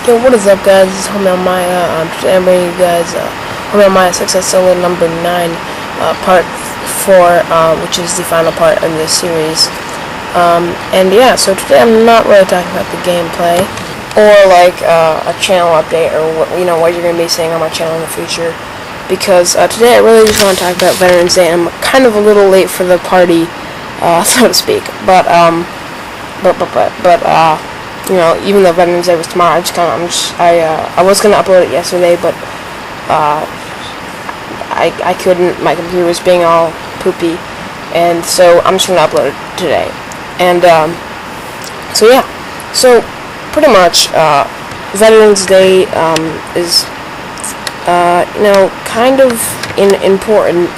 Yo, what is up, guys? This is Homiealmaya. Today I'm bringing you guys Homiealmaya Sucks At Solo number 9, part 4, which is the final part in this series. And yeah, so today I'm not really talking about the gameplay or like a channel update or what you're going to be seeing on my channel in the future, because today I really just want to talk about Veterans Day. And I'm kind of a little late for the party, so to speak. But even though Veterans Day was tomorrow, I was gonna upload it yesterday, but I couldn't. My computer was being all poopy, and so I'm just gonna upload it today. And so yeah, so pretty much Veterans Day is kind of important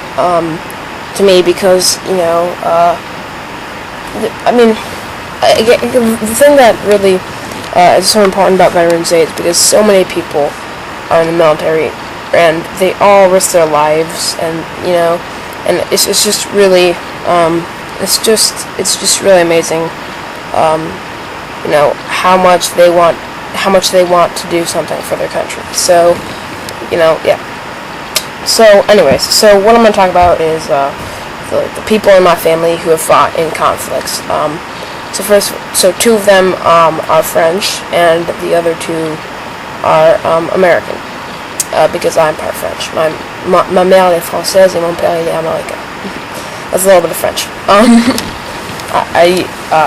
to me, because the thing that really is so important about Veterans Day is because so many people are in the military, and they all risk their lives, and it's just really it's just really amazing, how much they want to do something for their country. So yeah. So anyways, so what I'm going to talk about is the people in my family who have fought in conflicts. So two of them are French, and the other two are American, because I'm part French. Ma mère est française et mon père il est américain. That's a little bit of French.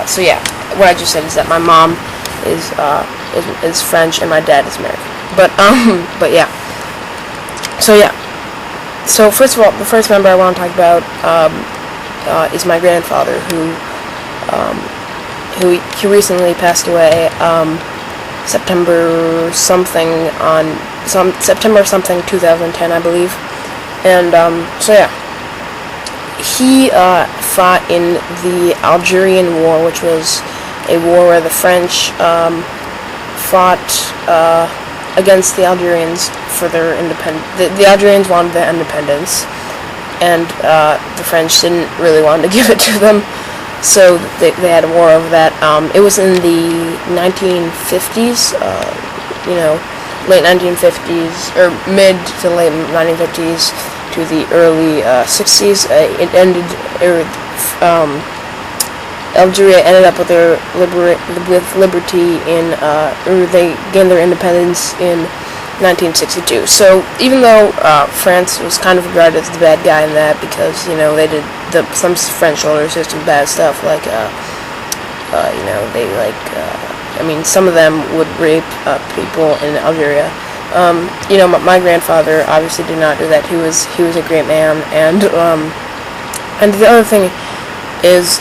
So yeah, what I just said is that my mom is French and my dad is American. But yeah. So yeah. So first of all, the first member I want to talk about is my grandfather, who he recently passed away September something 2010, I believe. And so yeah, he fought in the Algerian War, which was a war where the French fought against the Algerians for their independence. The Algerians wanted their independence, and the French didn't really want to give it to them. So they had a war over that. It was in the 1950s, late 1950s, or mid to late 1950s to the early 60s. It ended, Algeria ended up with liberty in, or they gained their independence in 1962. So even though France was kind of regarded as the bad guy in that, because they did some French soldiers did some bad stuff, like some of them would rape people in Algeria. My grandfather obviously did not do that. He was a great man, and the other thing is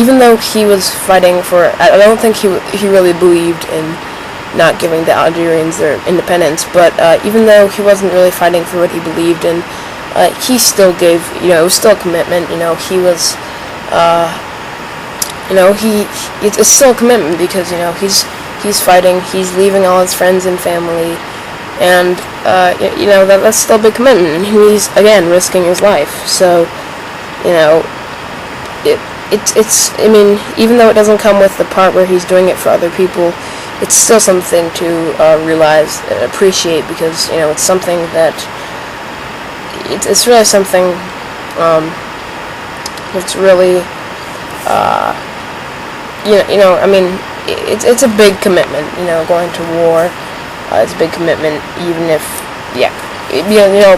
even though he was fighting for, I don't think he really believed in not giving the Algerians their independence, but even though he wasn't really fighting for what he believed in, he still gave, it was still a commitment. He was, it's still a commitment, because he's fighting, he's leaving all his friends and family, and that's still a big commitment, and he's again risking his life. So it's even though it doesn't come with the part where he's doing it for other people, it's still something to realize and appreciate, because it's something that it's really something that's really it's a big commitment. Going to war, it's a big commitment, even if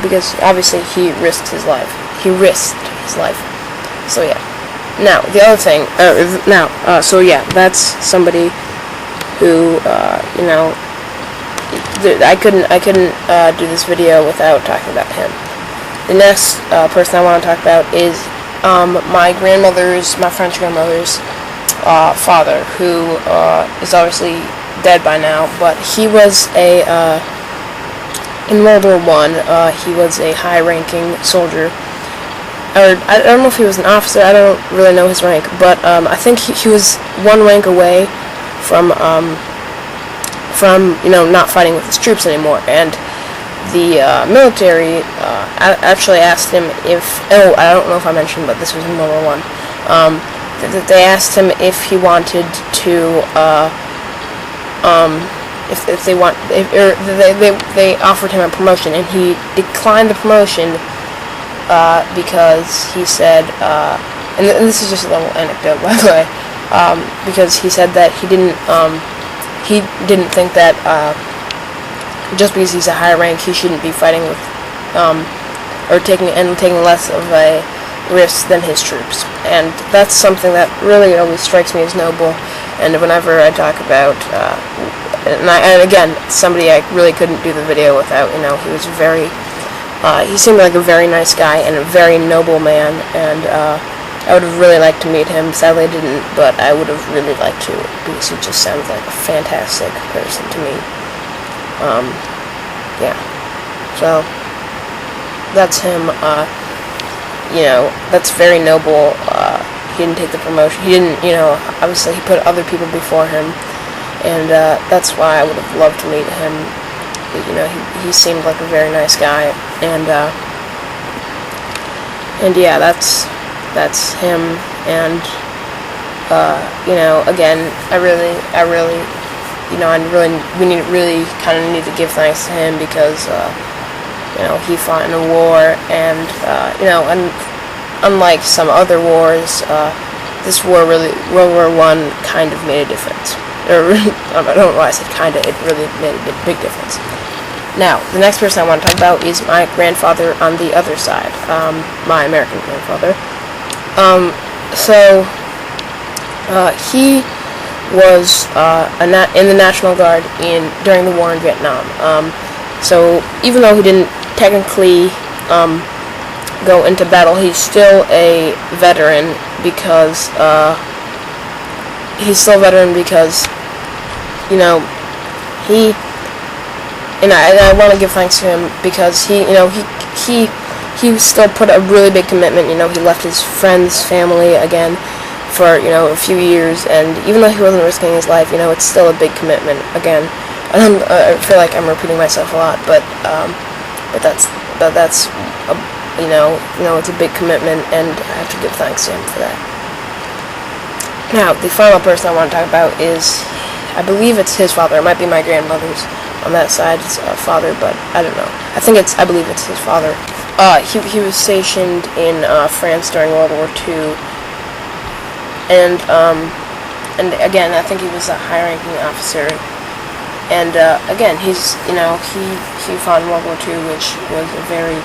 because obviously he risked his life. So yeah. Now, the other thing, so yeah, that's somebody who, I couldn't do this video without talking about him. The next person I want to talk about is my French grandmother's father, who is obviously dead by now, but he was in World War I, he was a high-ranking soldier. Or I don't know if he was an officer. I don't really know his rank, but I think he was one rank away from not fighting with his troops anymore. And the military actually asked him if, I don't know if I mentioned, but this was in World War I. They asked him if he wanted to if they offered him a promotion, and he declined the promotion because he said, and this is just a little anecdote, by the way, because he said that he didn't think that just because he's a higher rank, he shouldn't be fighting with or taking less of a risk than his troops. And that's something that really always strikes me as noble. And whenever I talk about and again, somebody I really couldn't do the video without, he was he seemed like a very nice guy and a very noble man, and I would have really liked to meet him. Sadly I didn't, but I would have really liked to, because he just sounds like a fantastic person to me. Yeah. So, that's him. That's very noble. He didn't take the promotion. He didn't, obviously he put other people before him, and that's why I would have loved to meet him. He seemed like a very nice guy, and yeah, that's him. And again, we really kind of need to give thanks to him, because he fought in a war, and and unlike some other wars, this war really, World War I, kind of made a difference. I don't know why I said kinda. It really made a big difference. Now, the next person I want to talk about is my grandfather on the other side, my American grandfather. He was in the National Guard during the war in Vietnam. So even though he didn't technically go into battle, he's still a veteran, because I want to give thanks to him, because he still put a really big commitment. He left his friends, family again for a few years, and even though he wasn't risking his life, it's still a big commitment. Again, I feel like I'm repeating myself a lot, but that's it's a big commitment, and I have to give thanks to him for that. Now, the final person I want to talk about is, I believe it's his father. It might be my grandmother's on that side's father, but I don't know. I believe it's his father. He was stationed in France during World War II, and again, I think he was a high-ranking officer. And again, he fought in World War II, which was a very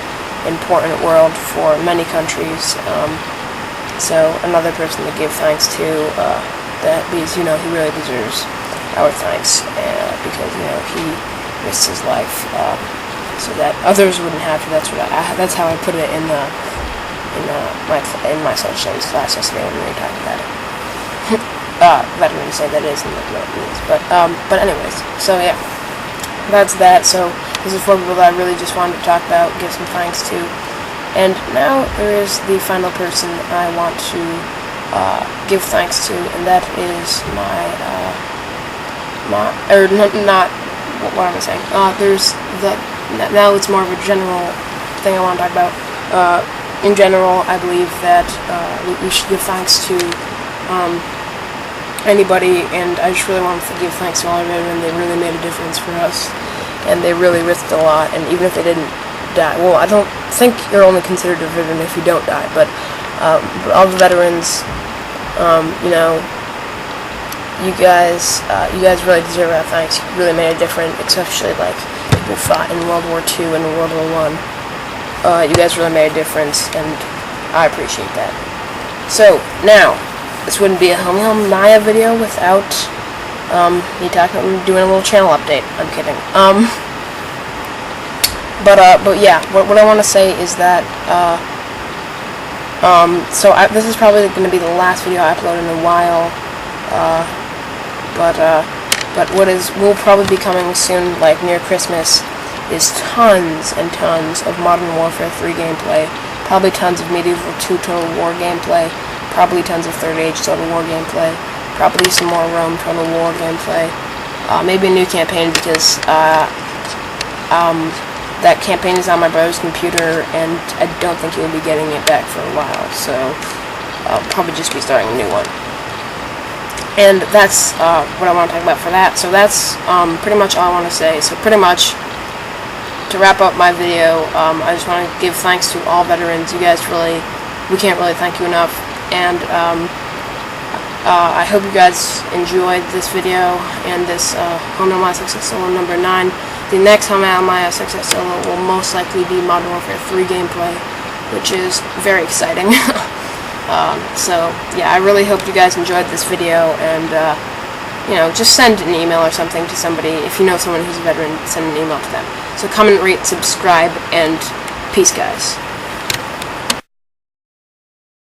important world for many countries. So another person to give thanks to, that, because he really deserves our thanks, because he risked his life so that others wouldn't have to. That's how I put it in my social studies class yesterday when we were talking about it. Veteran say that is, and what it means. But anyways, so yeah, that's that. So this is 4 people that I really just wanted to talk about, give some thanks to. And now there is the final person I want to give thanks to, and that is what am I saying? Now it's more of a general thing I want to talk about. In general, I believe that we should give thanks to anybody, and I just really want to give thanks to all of them, and they really made a difference for us, and they really risked a lot. And even if they didn't die, well, I don't think you're only considered a veteran if you don't die, but all the veterans, you guys really deserve our thanks. You really made a difference, especially like people who fought in World War II and World War I. You guys really made a difference, and I appreciate that. So now, this wouldn't be a Homiealmaya video without me doing a little channel update. I'm kidding. But yeah, what I want to say is that this is probably going to be the last video I upload in a while. But will probably be coming soon, like near Christmas, is tons and tons of Modern Warfare 3 gameplay, probably tons of Medieval 2 Total War gameplay, probably tons of Third Age Total War gameplay, probably some more Rome Total War gameplay, maybe a new campaign, because that campaign is on my brother's computer, and I don't think he'll be getting it back for a while, so I'll probably just be starting a new one. And that's what I want to talk about for that. So that's pretty much all I want to say. So pretty much, to wrap up my video, I just want to give thanks to all veterans. You guys we can't really thank you enough. And I hope you guys enjoyed this video and this Homiealmaya Sucks At Solo number 9. The next Homiealmaya Sucks At Solo will most likely be Modern Warfare 3 gameplay, which is very exciting. So yeah, I really hope you guys enjoyed this video, and you know, just send an email or something to somebody. If you know someone who's a veteran, send an email to them. So comment, rate, subscribe, and peace, guys.